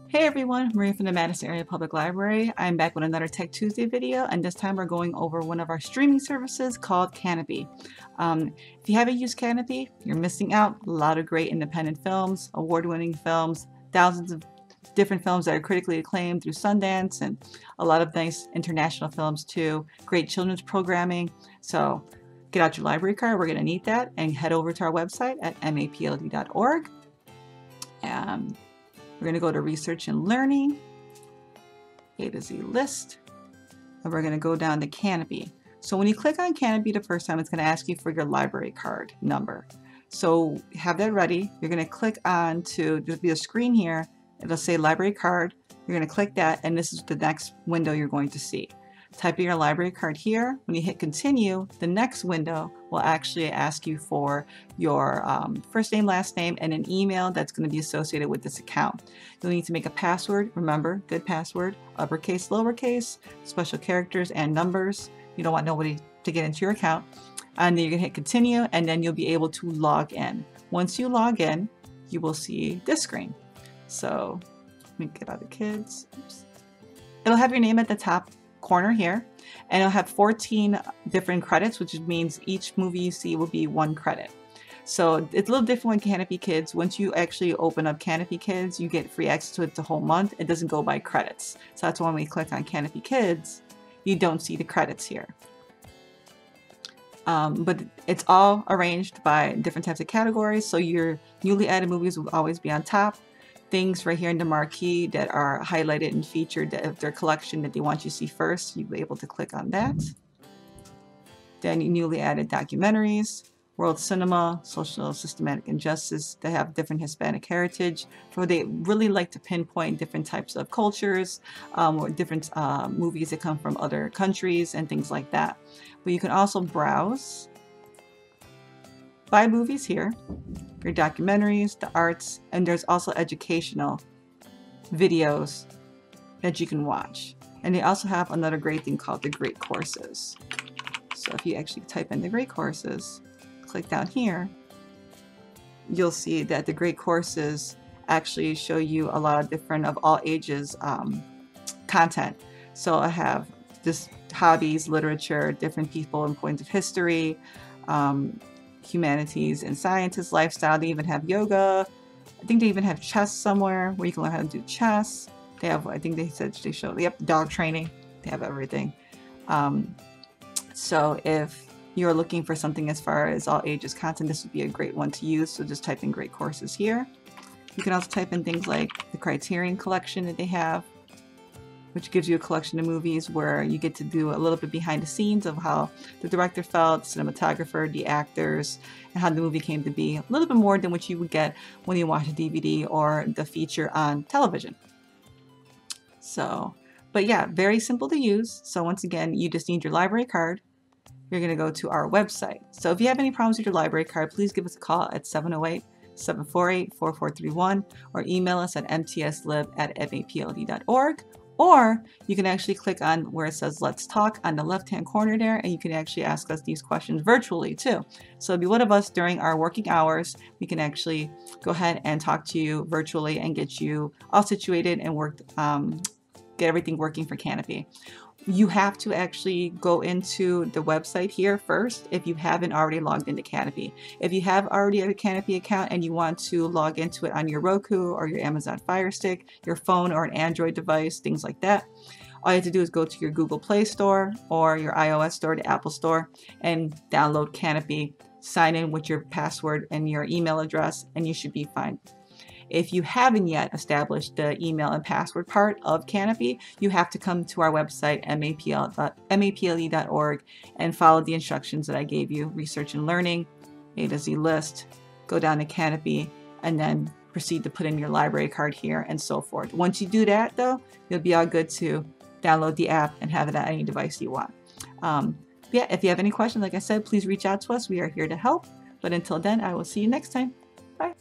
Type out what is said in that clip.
Hey everyone, Maria from the Madison Area Public Library. I'm back with another Tech Tuesday video, and this time we're going over one of our streaming services called Kanopy. If you haven't used Kanopy, you're missing out. A lot of great independent films, award-winning films, thousands of different films that are critically acclaimed through Sundance, and a lot of nice international films too. Great children's programming. So get out your library card, we're going to need that, and head over to our website at mapld.org. We're going to go to Research and Learning, A to Z List, and we're going to go down to Kanopy. So when you click on Kanopy the first time, it's going to ask you for your library card number. So have that ready. You're going to click on to, there'll be a screen here. It'll say library card. You're going to click that, and this is the next window you're going to see. Type in your library card here. When you hit continue, the next window will actually ask you for your first name, last name, and an email that's going to be associated with this account. You'll need to make a password. Remember, good password, uppercase, lowercase, special characters, and numbers. You don't want nobody to get into your account. And then you're going to hit continue, and then you'll be able to log in. Once you log in, you will see this screen. So let me get out the kids. Oops. It'll have your name at the top corner here, and it'll have 14 different credits, which means each movie you see will be 1 credit. So it's a little different with Kanopy Kids. Once you actually open up Kanopy Kids, you get free access to it the whole month. It doesn't go by credits. So that's why when we click on Kanopy Kids, you don't see the credits here. But it's all arranged by different types of categories. So your newly added movies will always be on top. Things right here in the marquee that are highlighted and featured of their collection that they want you to see first, you'll be able to click on that. Then your newly added documentaries, world cinema, social systematic injustice, that have different Hispanic heritage. So they really like to pinpoint different types of cultures or different movies that come from other countries and things like that. But you can also browse by movies here, your documentaries, the arts, and there's also educational videos that you can watch. And they also have another great thing called the Great Courses. So if you actually type in the Great Courses, click down here, you'll see that the Great Courses actually show you a lot of different of all ages content. So I have just hobbies, literature, different people and points of history, humanities and sciences, lifestyle. They even have yoga. I think they even have chess somewhere where you can learn how to do chess. They have, I think they said they show, yep, dog training. They have everything. So if you're looking for something as far as all ages content, this would be a great one to use. So just type in Great Courses here. You can also type in things like the Criterion collection that they have, which gives you a collection of movies where you get to do a little bit behind the scenes of how the director felt, the cinematographer, the actors, and how the movie came to be. A little bit more than what you would get when you watch a DVD or the feature on television. So, but yeah, very simple to use. So once again, you just need your library card. You're going to go to our website. So if you have any problems with your library card, please give us a call at 708-748-4431 or email us at mtslib@mapld.org. Or you can actually click on where it says Let's Talk on the left-hand corner there, and you can actually ask us these questions virtually too. So it'll be one of us during our working hours. We can actually go ahead and talk to you virtually and get you all situated and get everything working for Kanopy. You have to actually go into the website here first if you haven't already logged into Kanopy. If you have already a Kanopy account and you want to log into it on your Roku or your Amazon Fire Stick, your phone or an Android device, things like that, all you have to do is go to your Google Play Store or your iOS Store, the Apple Store, and download Kanopy, sign in with your password and your email address, and you should be fine. If you haven't yet established the email and password part of Kanopy, you have to come to our website, maple.org, and follow the instructions that I gave you. Research and Learning, A to Z List, go down to Kanopy, and then proceed to put in your library card here and so forth. Once you do that, though, you'll be all good to download the app and have it on any device you want. Yeah, if you have any questions, like I said, please reach out to us. We are here to help. But until then, I will see you next time. Bye.